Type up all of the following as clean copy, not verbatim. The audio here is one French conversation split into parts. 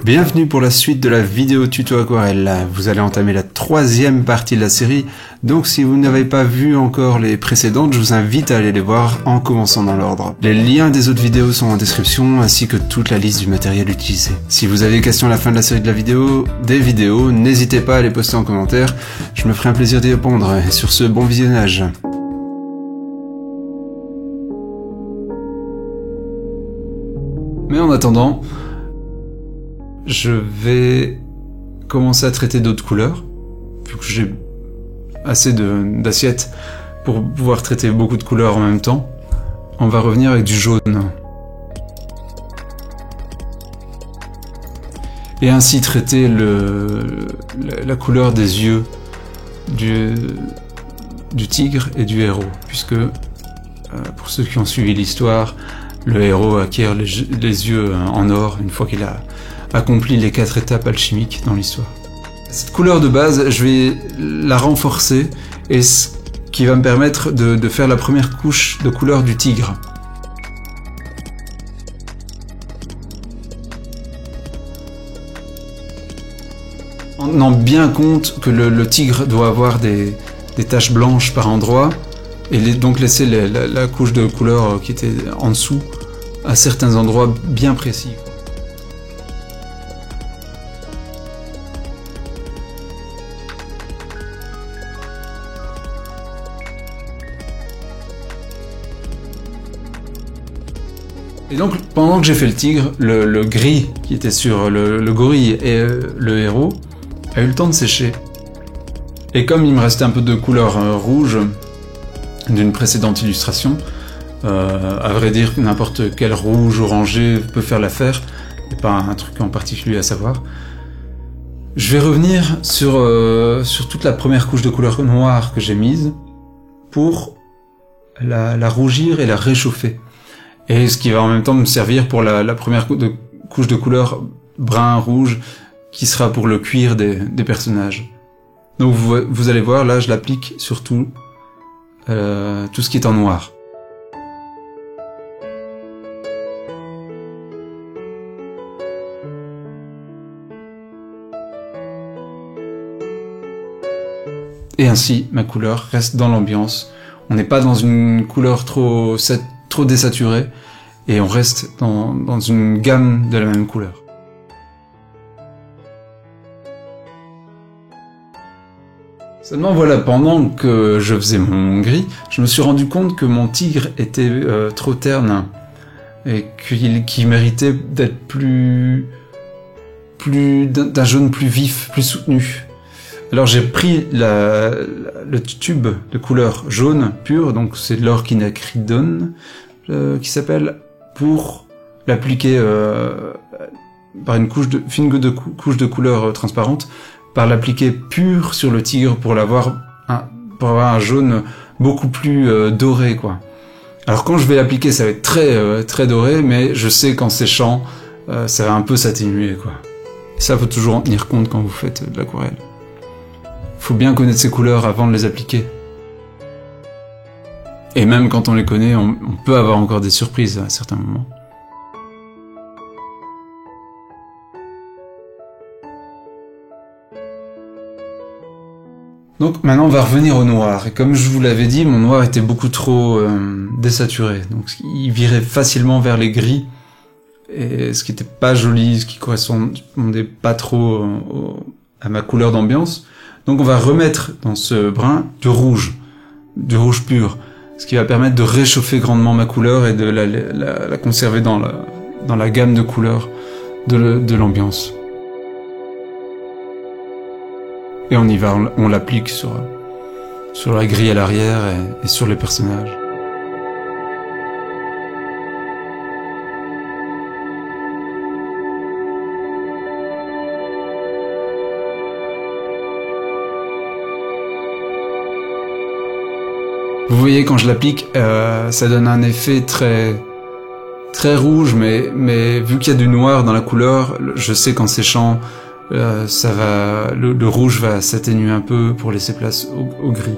Bienvenue pour la suite de la vidéo tuto aquarelle. Vous allez entamer la troisième partie de la série, donc si vous n'avez pas vu encore les précédentes, je vous invite à aller les voir en commençant dans l'ordre. Les liens des autres vidéos sont en description, ainsi que toute la liste du matériel utilisé. Si vous avez des questions à la fin de la série de la vidéo, n'hésitez pas à les poster en commentaire, je me ferai un plaisir d'y répondre. Et sur ce, bon visionnage. Mais en attendant, je vais commencer à traiter d'autres couleurs, vu que j'ai assez d'assiettes pour pouvoir traiter beaucoup de couleurs en même temps. On va revenir avec du jaune. Et ainsi traiter la couleur des yeux du tigre et du héros, puisque pour ceux qui ont suivi l'histoire, le héros acquiert les yeux en or une fois qu'il a accompli les 4 étapes alchimiques dans l'histoire. Cette couleur de base, je vais la renforcer, et ce qui va me permettre de faire la première couche de couleur du tigre. En tenant bien compte que le tigre doit avoir des taches blanches par endroit, et donc laisser la couche de couleur qui était en dessous à certains endroits bien précis. Et donc, pendant que j'ai fait le tigre, le gris qui était sur le gorille et le héros a eu le temps de sécher. Et comme il me restait un peu de couleur rouge d'une précédente illustration, à vrai dire, n'importe quel rouge orangé peut faire l'affaire, et pas un truc en particulier à savoir. Je vais revenir sur toute la première couche de couleur noire que j'ai mise pour la rougir et la réchauffer. Et ce qui va en même temps me servir pour la première couche de couleur brun-rouge qui sera pour le cuir des personnages. Donc vous allez voir, là je l'applique sur tout ce qui est en noir. Et ainsi, ma couleur reste dans l'ambiance. On n'est pas dans une couleur trop désaturée, et on reste dans une gamme de la même couleur. Seulement voilà, pendant que je faisais mon gris, je me suis rendu compte que mon tigre était trop terne, et qu'il méritait d'être d'un jaune plus vif, plus soutenu. Alors j'ai pris le tube de couleur jaune pure, donc c'est de l'orchinacridone qui s'appelle, pour l'appliquer par une fine couche de couleur transparente, par l'appliquer pur sur le tigre pour avoir un jaune beaucoup plus doré, quoi. Alors quand je vais l'appliquer, ça va être très doré, mais je sais qu'en séchant, ça va un peu s'atténuer, quoi. Et ça, faut toujours en tenir compte quand vous faites de l'aquarelle. Faut bien connaître ces couleurs avant de les appliquer. Et même quand on les connaît, on peut avoir encore des surprises à certains moments. Donc maintenant on va revenir au noir. Et comme je vous l'avais dit, mon noir était beaucoup trop désaturé. Donc il virait facilement vers les gris. Et ce qui était pas joli, ce qui correspondait pas trop à ma couleur d'ambiance. Donc on va remettre dans ce brun du rouge pur, ce qui va permettre de réchauffer grandement ma couleur et de la conserver dans la gamme de couleurs de l'ambiance. Et on y va, on l'applique sur la grille à l'arrière et sur les personnages. Vous voyez, quand je l'applique, ça donne un effet très rouge, mais vu qu'il y a du noir dans la couleur, je sais qu'en séchant, le rouge va s'atténuer un peu pour laisser place au gris.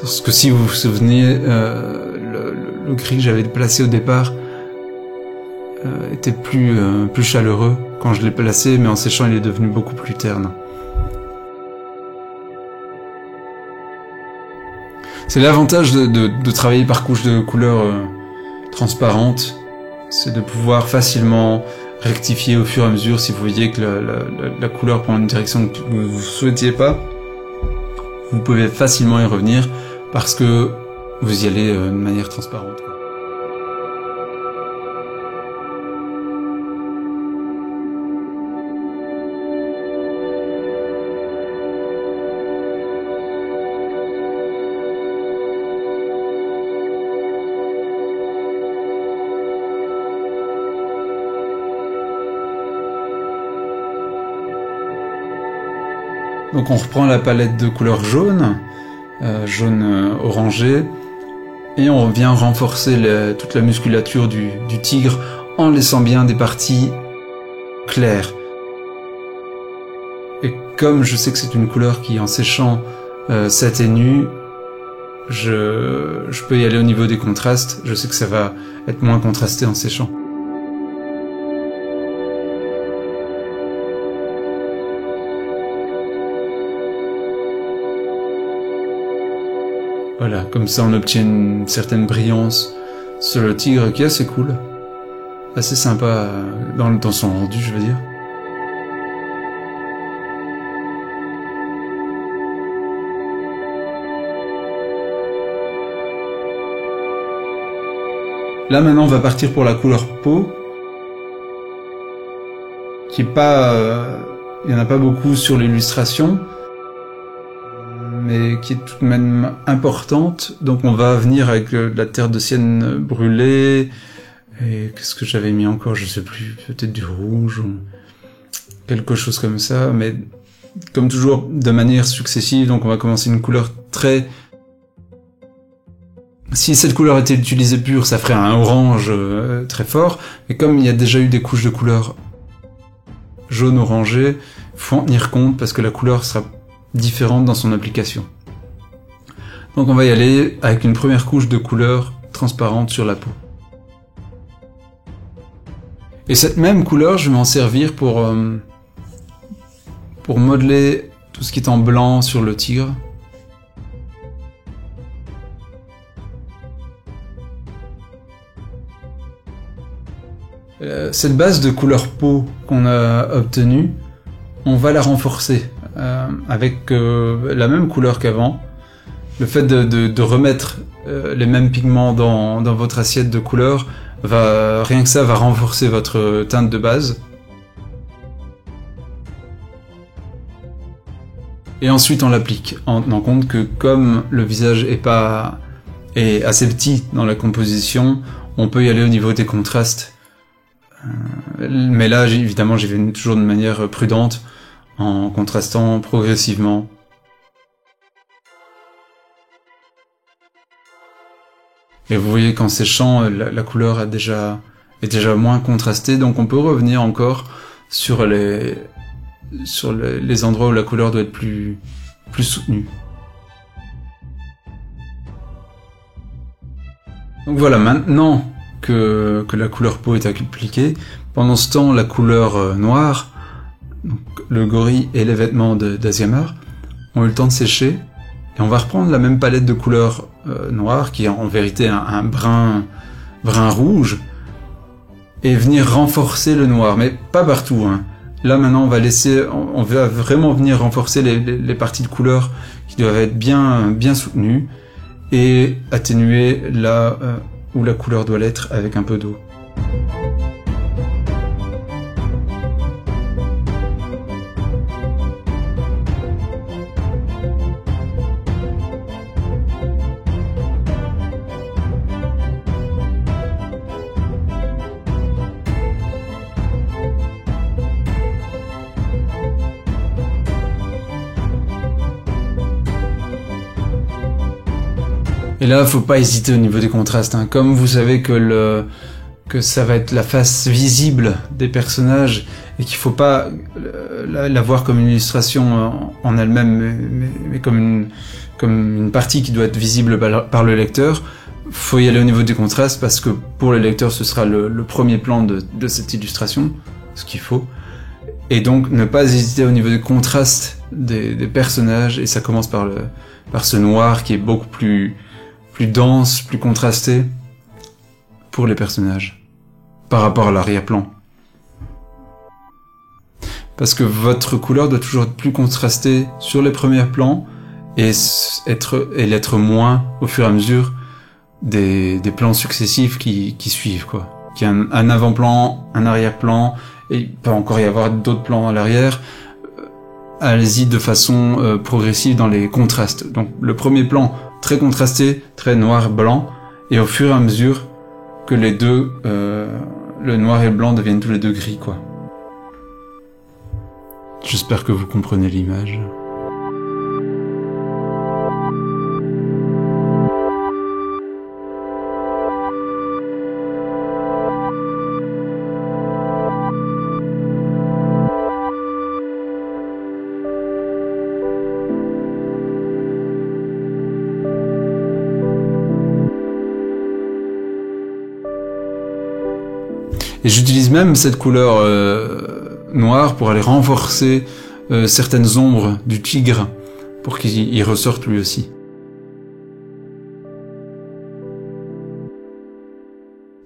Parce que si vous vous souvenez, le gris que j'avais placé au départ était plus chaleureux quand je l'ai placé, mais en séchant il est devenu beaucoup plus terne. C'est l'avantage de travailler par couches de couleurs transparentes, c'est de pouvoir facilement rectifier au fur et à mesure si vous voyez que la couleur prend une direction que vous ne souhaitiez pas. Vous pouvez facilement y revenir parce que vous y allez de manière transparente. Donc on reprend la palette de couleur jaune, jaune orangé, et on vient renforcer toute la musculature du tigre en laissant bien des parties claires. Et comme je sais que c'est une couleur qui en séchant s'atténue, je peux y aller au niveau des contrastes, je sais que ça va être moins contrasté en séchant. Voilà, comme ça on obtient une certaine brillance sur le tigre qui est assez cool, assez sympa dans son rendu, je veux dire. Là maintenant on va partir pour la couleur peau, qui est pas, il y en a pas beaucoup sur l'illustration, mais qui est tout de même importante. Donc on va venir avec de la terre de sienne brûlée, et qu'est-ce que j'avais mis encore, je sais plus, peut-être du rouge ou quelque chose comme ça, mais comme toujours de manière successive. Donc on va commencer une couleur très... Si cette couleur était utilisée pure, ça ferait un orange très fort, mais comme il y a déjà eu des couches de couleur jaune orangé, faut en tenir compte parce que la couleur sera différente dans son application. Donc on va y aller avec une première couche de couleur transparente sur la peau. Et cette même couleur, je vais m'en servir pour modeler tout ce qui est en blanc sur le tigre. Cette base de couleur peau qu'on a obtenue, on va la renforcer avec la même couleur qu'avant. Le fait de remettre les mêmes pigments dans votre assiette de couleur, rien que ça va renforcer votre teinte de base. Et ensuite on l'applique en tenant compte que comme le visage est assez petit dans la composition, on peut y aller au niveau des contrastes. Mais là, évidemment, j'y vais toujours de manière prudente, en contrastant progressivement. Et vous voyez qu'en séchant, la couleur est déjà moins contrastée, donc on peut revenir encore sur les endroits où la couleur doit être plus soutenue. Donc voilà, maintenant que la couleur peau est appliquée, pendant ce temps, la couleur noire, donc le gorille et les vêtements d'Asiamar, ont eu le temps de sécher, et on va reprendre la même palette de couleurs noires, qui est en vérité un brun rouge, et venir renforcer le noir, mais pas partout, hein. Là maintenant on va vraiment venir renforcer les parties de couleur qui doivent être bien soutenues, et atténuer là où la couleur doit l'être avec un peu d'eau. Et là, faut pas hésiter au niveau des contrastes, hein. Comme vous savez que ça va être la face visible des personnages et qu'il faut pas la voir comme une illustration en elle-même, mais comme une partie qui doit être visible par le lecteur, faut y aller au niveau du contraste parce que pour les lecteurs ce sera le premier plan de cette illustration, ce qu'il faut. Et donc ne pas hésiter au niveau du contraste des personnages, et ça commence par ce noir qui est beaucoup plus dense, plus contrasté pour les personnages par rapport à l'arrière-plan. Parce que votre couleur doit toujours être plus contrastée sur les premiers plans et l'être moins au fur et à mesure des plans successifs qui suivent, quoi. Qu'il y a un avant-plan, un arrière-plan, et il peut encore y avoir d'autres plans à l'arrière. Allez-y de façon progressive dans les contrastes. Donc le premier plan très contrasté, très noir-blanc, et au fur et à mesure que les deux, le noir et le blanc deviennent tous les deux gris, quoi. J'espère que vous comprenez l'image. Et j'utilise même cette couleur noire pour aller renforcer certaines ombres du tigre pour qu'il ressorte lui aussi.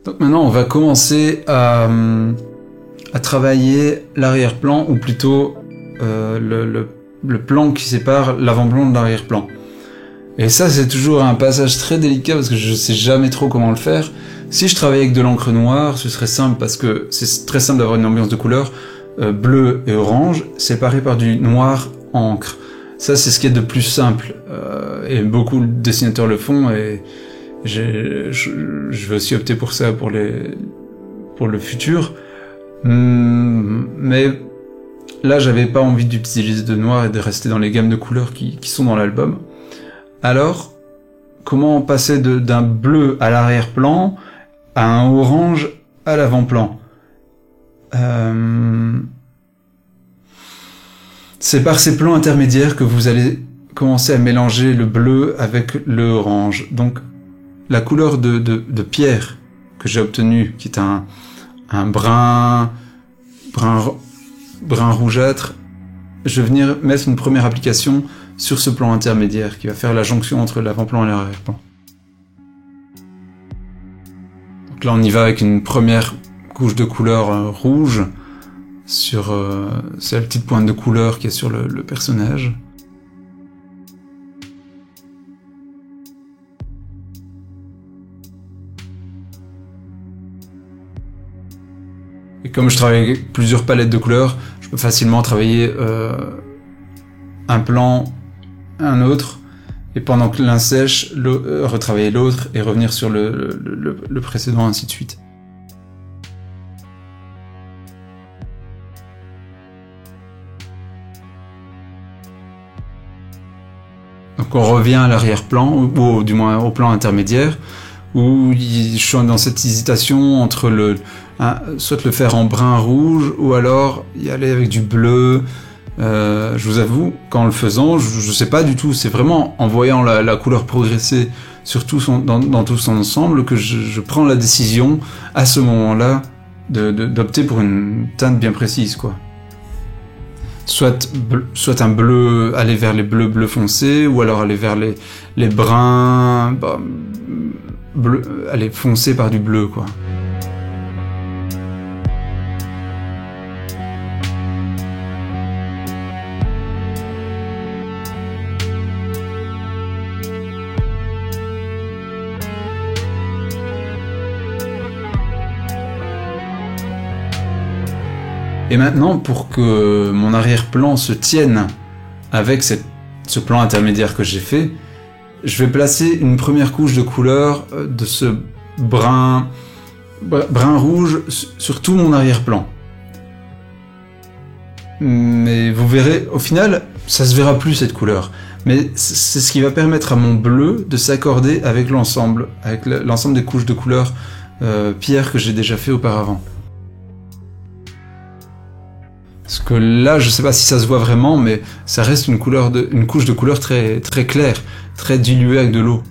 Donc maintenant on va commencer à travailler l'arrière-plan, ou plutôt le plan qui sépare l'avant-plan de l'arrière-plan. Et ça c'est toujours un passage très délicat parce que je sais jamais trop comment le faire. Si je travaillais avec de l'encre noire, ce serait simple parce que c'est très simple d'avoir une ambiance de couleurs bleu et orange séparés par du noir encre. Ça c'est ce qui est de plus simple et beaucoup de dessinateurs le font, et je vais aussi opter pour ça pour le futur. Mais là j'avais pas envie d'utiliser de noir et de rester dans les gammes de couleurs qui sont dans l'album. Alors comment passer d'un bleu à l'arrière-plan à un orange à l'avant-plan? C'est par ces plans intermédiaires que vous allez commencer à mélanger le bleu avec le orange. Donc la couleur de pierre que j'ai obtenue, qui est un brun rougeâtre, je vais venir mettre une première application sur ce plan intermédiaire qui va faire la jonction entre l'avant-plan et l'arrière-plan. Donc là on y va avec une première couche de couleur rouge sur c'est la petite pointe de couleur qui est sur le personnage. Et comme je travaille avec plusieurs palettes de couleurs, je peux facilement travailler un plan, un autre, et pendant que l'un sèche, retravailler l'autre et revenir sur le précédent, ainsi de suite. Donc on revient à l'arrière-plan, ou du moins au plan intermédiaire, où je suis dans cette hésitation entre soit le faire en brun rouge, ou alors y aller avec du bleu. Je vous avoue, qu'en le faisant, je sais pas du tout, c'est vraiment en voyant la couleur progresser sur dans tout son ensemble que je prends la décision, à ce moment-là, d'opter pour une teinte bien précise, quoi. Soit un bleu, aller vers les bleus foncés, ou alors aller vers les bruns, aller foncer par du bleu, quoi. Et maintenant, pour que mon arrière-plan se tienne avec ce plan intermédiaire que j'ai fait, je vais placer une première couche de couleur de ce brun rouge sur tout mon arrière-plan. Mais vous verrez, au final, ça se verra plus cette couleur. Mais c'est ce qui va permettre à mon bleu de s'accorder avec l'ensemble des couches de couleur pierre que j'ai déjà fait auparavant. Parce que là, je sais pas si ça se voit vraiment, mais ça reste une couche de couleur très, très claire, très diluée avec de l'eau.